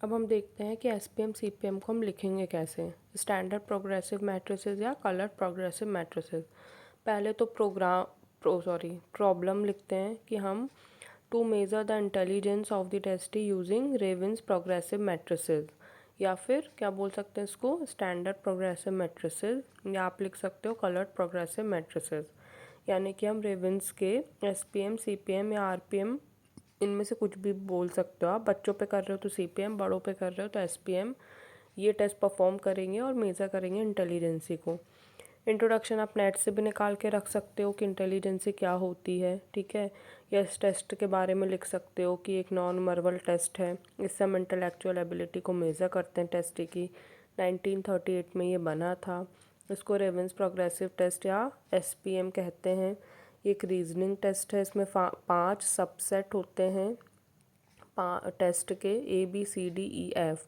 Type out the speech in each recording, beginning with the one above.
अब हम देखते हैं कि एसपीएम सीपीएम को हम लिखेंगे कैसे। स्टैंडर्ड प्रोग्रेसिव मैट्रिसेस या कलर्ड प्रोग्रेसिव मैट्रिसेस। पहले तो प्रॉब्लम लिखते हैं कि हम to measure the intelligence of the testee using Raven's progressive matrices, या फिर क्या बोल सकते हैं इसको, स्टैंडर्ड प्रोग्रेसिव मैट्रिसेस, या आप लिख सकते हो कलर्ड प्रोग्रेसिव मैट्रिसेस। यानी कि हम रेविन्स के एसपीएम सीपीएम या आरपीएम, इनमें से कुछ भी बोल सकते हो आप। बच्चों पे कर रहे हो तो सीपीएम, बड़ों पे कर रहे हो तो एसपीएम, ये टेस्ट परफॉर्म करेंगे और मेज़र करेंगे इंटेलिजेंसी को। इंट्रोडक्शन आप नेट से भी निकाल के रख सकते हो कि इंटेलिजेंसी क्या होती है, ठीक है। या इस टेस्ट के बारे में लिख सकते हो कि एक नॉन वर्बल टेस्ट है, इससे हम इंटेलेक्चुअल एबिलिटी को मेज़र करते हैं टेस्ट की। 1938 में ये बना था। इसको रेवेंस प्रोग्रेसिव टेस्ट या एसपीएम कहते हैं। एक रीजनिंग टेस्ट है, इसमें 5 सबसेट होते हैं टेस्ट के, ABCDEF,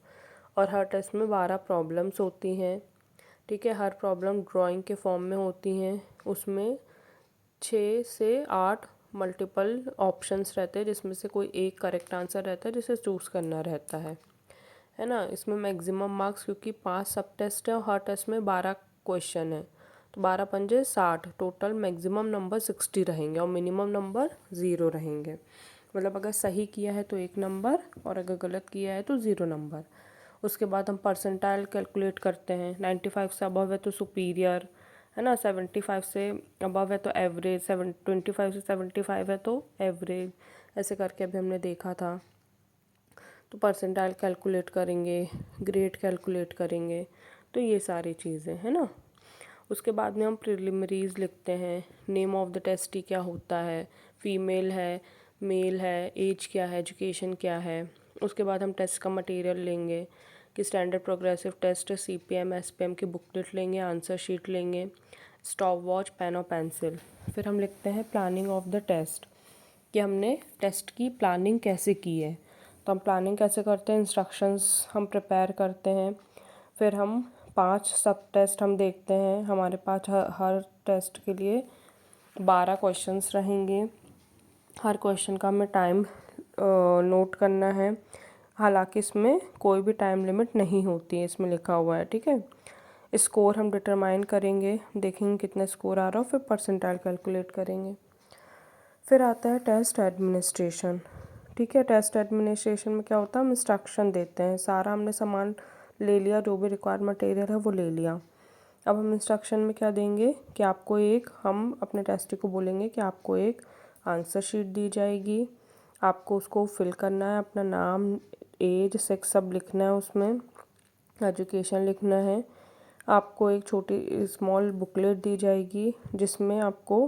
और हर टेस्ट में 12 प्रॉब्लम्स होती हैं, ठीक है। हर प्रॉब्लम ड्राइंग के फॉर्म में होती हैं। उसमें 6 से 8 मल्टीपल ऑप्शंस रहते हैं, जिसमें से कोई एक करेक्ट आंसर रहता है जिसे चूज़ करना रहता है ना। इसमें मैक्सिमम मार्क्स, क्योंकि 5 सब टेस्ट है और हर टेस्ट में 12 क्वेश्चन है, तो 12 पंजे 60, टोटल मैक्सिमम नंबर 60 रहेंगे और मिनिमम नंबर 0 रहेंगे। मतलब अगर सही किया है तो 1 नंबर और अगर गलत किया है तो 0 नंबर। उसके बाद हम परसेंटाइल कैलकुलेट करते हैं। 95 से अबव है तो सुपीरियर, है ना। 75 से अबव है तो एवरेज, 25 से 75 है तो एवरेज, ऐसे करके अभी हमने देखा था। तो परसेंटाइल कैलकुलेट करेंगे, ग्रेड कैलकुलेट करेंगे, तो ये सारी चीज़ें है ना। उसके बाद में हम प्रिलिमिनरीज लिखते हैं। नेम ऑफ द टेस्टी क्या होता है, फीमेल है, मेल है, एज क्या है, एजुकेशन क्या है। उसके बाद हम टेस्ट का मटेरियल लेंगे कि standard progressive test, CPM SPM की बुकलेट लेंगे, आंसर शीट लेंगे, स्टॉप वॉच, पेन और पेंसिल। फिर हम लिखते हैं प्लानिंग ऑफ द टेस्ट, कि हमने टेस्ट की प्लानिंग कैसे की है। तो हम प्लानिंग कैसे करते हैं, इंस्ट्रक्शंस हम प्रिपेयर करते हैं। फिर हम 5 सब टेस्ट हम देखते हैं। हमारे पास हर टेस्ट के लिए 12 क्वेश्चंस रहेंगे। हर क्वेश्चन का हमें टाइम नोट करना है। हालांकि इसमें कोई भी टाइम लिमिट नहीं होती है, इसमें लिखा हुआ है, ठीक है। स्कोर हम डिटरमाइन करेंगे, देखेंगे कितना स्कोर आ रहा हो, फिर परसेंटाइल कैलकुलेट करेंगे। फिर आता है टेस्ट एडमिनिस्ट्रेशन, ठीक है। टेस्ट एडमिनिस्ट्रेशन में क्या होता है, हम इंस्ट्रक्शन देते हैं। सारा हमने सामान ले लिया, जो भी रिक्वायर्ड मटेरियल है वो ले लिया। अब हम इंस्ट्रक्शन में क्या देंगे कि आपको एक, हम अपने टेस्टी को बोलेंगे कि आपको एक आंसर शीट दी जाएगी, आपको उसको फिल करना है, अपना नाम, एज, सेक्स सब लिखना है, उसमें एजुकेशन लिखना है। आपको एक छोटी स्मॉल बुकलेट दी जाएगी जिसमें आपको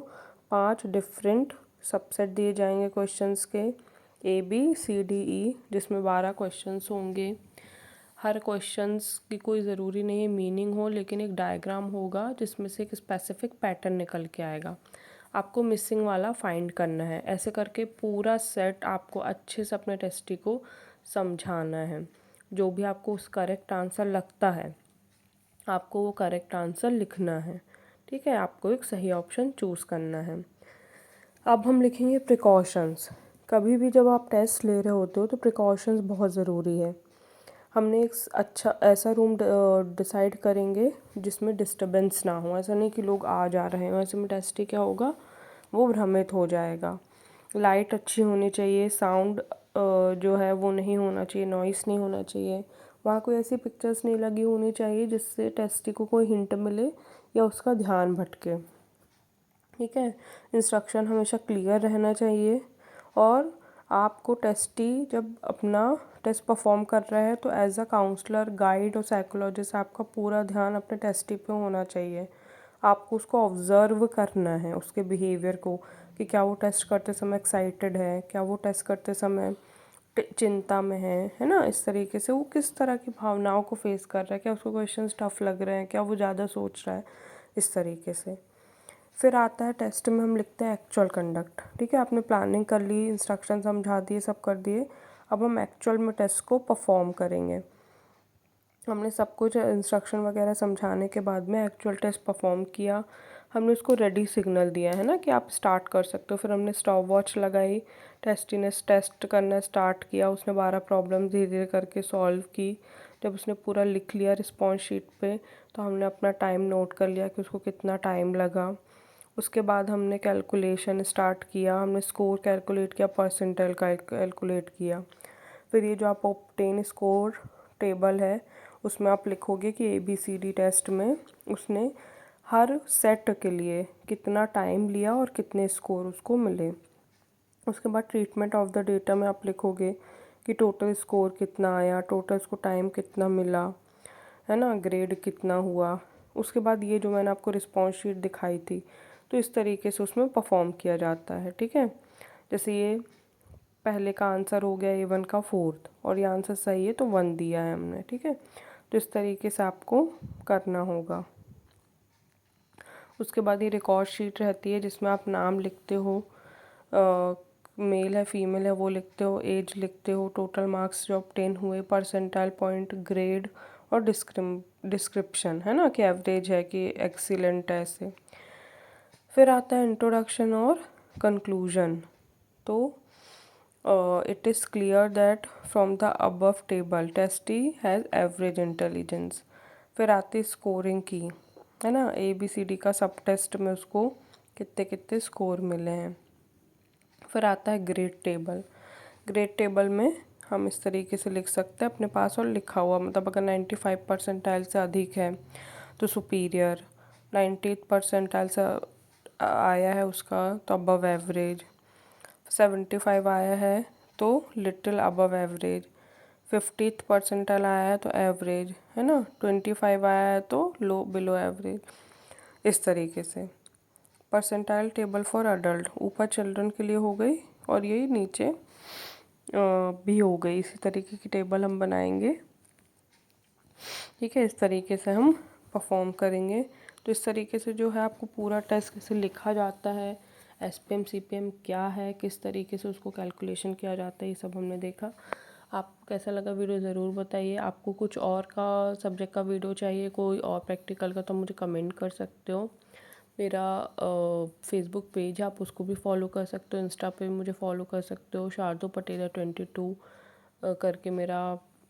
5 डिफरेंट सबसेट दिए जाएंगे क्वेश्चंस के, ABCDE, जिसमें 12 क्वेश्चंस होंगे। हर क्वेश्चंस की कोई ज़रूरी नहीं है मीनिंग हो, लेकिन एक डायग्राम होगा जिसमें से एक स्पेसिफिक पैटर्न निकल के आएगा। आपको मिसिंग वाला फाइंड करना है। ऐसे करके पूरा सेट आपको अच्छे से अपने टेस्टी को समझाना है। जो भी आपको उस करेक्ट आंसर लगता है, आपको वो करेक्ट आंसर लिखना है, ठीक है। आपको एक सही ऑप्शन चूज़ करना है। अब हम लिखेंगे प्रिकॉशंस। कभी भी जब आप टेस्ट ले रहे होते हो तो प्रिकॉशंस बहुत ज़रूरी है। हमने एक अच्छा ऐसा रूम डिसाइड करेंगे जिसमें डिस्टरबेंस ना हो। ऐसा नहीं कि लोग आ जा रहे हैं, ऐसे में टेस्ट क्या होगा, वो भ्रमित हो जाएगा। लाइट अच्छी होनी चाहिए, साउंड जो है वो नहीं होना चाहिए, नॉइस नहीं होना चाहिए। वहाँ कोई ऐसी पिक्चर्स नहीं लगी होनी चाहिए जिससे टेस्टी को कोई हिंट मिले या उसका ध्यान भटके, ठीक है। इंस्ट्रक्शन हमेशा क्लियर रहना चाहिए। और आपको टेस्टी जब अपना टेस्ट परफॉर्म कर रहा है तो एज अ काउंसलर, गाइड और साइकोलॉजिस्ट आपका पूरा ध्यान अपने टेस्टी पे होना चाहिए। आपको उसको ऑब्ज़र्व करना है, उसके बिहेवियर को, कि क्या वो टेस्ट करते समय एक्साइटेड है, क्या वो टेस्ट करते समय चिंता में है ना। इस तरीके से वो किस तरह की भावनाओं को फेस कर रहा है, क्या उसको क्वेश्चंस टफ लग रहे हैं, क्या वो ज़्यादा सोच रहा है, इस तरीके से। फिर आता है टेस्ट में हम लिखते हैं एक्चुअल कंडक्ट, ठीक है। आपने प्लानिंग कर ली, इंस्ट्रक्शन समझा दिए, सब कर दिए। अब हम एक्चुअल में टेस्ट को परफॉर्म करेंगे। हमने सब कुछ इंस्ट्रक्शन वगैरह समझाने के बाद में एक्चुअल टेस्ट परफॉर्म किया। हमने उसको रेडी सिग्नल दिया है ना कि आप स्टार्ट कर सकते हो। फिर हमने स्टॉप वॉच लगाई, टेस्टी ने टेस्ट करना स्टार्ट किया, उसने 12 प्रॉब्लम धीरे धीरे करके सॉल्व की। जब उसने पूरा लिख लिया रिस्पॉन्स शीट पे, तो हमने अपना टाइम नोट कर लिया कि उसको कितना टाइम लगा। उसके बाद हमने कैलकुलेशन स्टार्ट किया, हमने स्कोर कैलकुलेट किया, परसेंटाइल कैलकुलेट किया। फिर ये जो आप ऑब्टेन स्कोर टेबल है उसमें आप लिखोगे कि ABCD टेस्ट में उसने हर सेट के लिए कितना टाइम लिया और कितने स्कोर उसको मिले। उसके बाद ट्रीटमेंट ऑफ द डेटा में आप लिखोगे कि टोटल स्कोर कितना आया, टोटल उसको टाइम कितना मिला, है ना, ग्रेड कितना हुआ। उसके बाद ये जो मैंने आपको रिस्पॉन्स शीट दिखाई थी, तो इस तरीके से उसमें परफॉर्म किया जाता है। ठीक है, जैसे ये पहले का आंसर हो गया A1 का 4th, और ये आंसर सही है तो 1 दिया है हमने। ठीक है, तो इस तरीके से आपको करना होगा। उसके बाद ये रिकॉर्ड शीट रहती है जिसमें आप नाम लिखते हो, मेल है फीमेल है वो लिखते हो, एज लिखते हो, टोटल मार्क्स जो ऑब्टेन हुए, परसेंटाइल पॉइंट, ग्रेड और डिस्क्रिप्शन, है ना, कि एवरेज है कि एक्सीलेंट है ऐसे। फिर आता है इंट्रोडक्शन और कंक्लूजन। तो it is clear that from the above table tasty has average intelligence. फिर आती स्कोरिंग की, है ना, ABCD का सब टेस्ट में उसको कितने कितने स्कोर मिले हैं। फिर आता है ग्रेड टेबल। ग्रेड टेबल में हम इस तरीके से लिख सकते हैं अपने पास, और लिखा हुआ मतलब अगर 95 परसेंटाइल से अधिक है तो सुपीरियर, 90 परसेंटाइल से आया है उसका तो अबव एवरेज, 75 आया है तो little above average, 50th percentile आया है तो एवरेज, है ना, 25 आया है तो लो बिलो एवरेज। इस तरीके से परसेंटाइल टेबल फॉर अडल्ट ऊपर चिल्ड्रन के लिए हो गई, और ये नीचे भी हो गई। इसी तरीके की टेबल हम बनाएंगे। ठीक है, इस तरीके से हम परफॉर्म करेंगे। तो इस तरीके से जो है आपको पूरा टेस्ट कैसे लिखा जाता है, SPM CPM क्या है, किस तरीके से उसको कैलकुलेशन किया जाता है, ये सब हमने देखा। आपको कैसा लगा वीडियो ज़रूर बताइए। आपको कुछ और का सब्जेक्ट का वीडियो चाहिए, कोई और प्रैक्टिकल का, तो मुझे कमेंट कर सकते हो। मेरा फेसबुक पेज है, आप उसको भी फॉलो कर सकते हो, इंस्टा पे मुझे फॉलो कर सकते हो, शार्दो पटेला 22 करके मेरा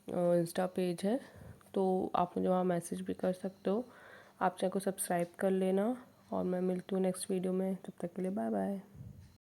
इंस्टा पेज है, तो आप मुझे वहाँ मैसेज भी कर सकते हो। आप चैनल को सब्सक्राइब कर लेना, और मैं मिलती हूँ नेक्स्ट वीडियो में। तब तक के लिए बाय बाय।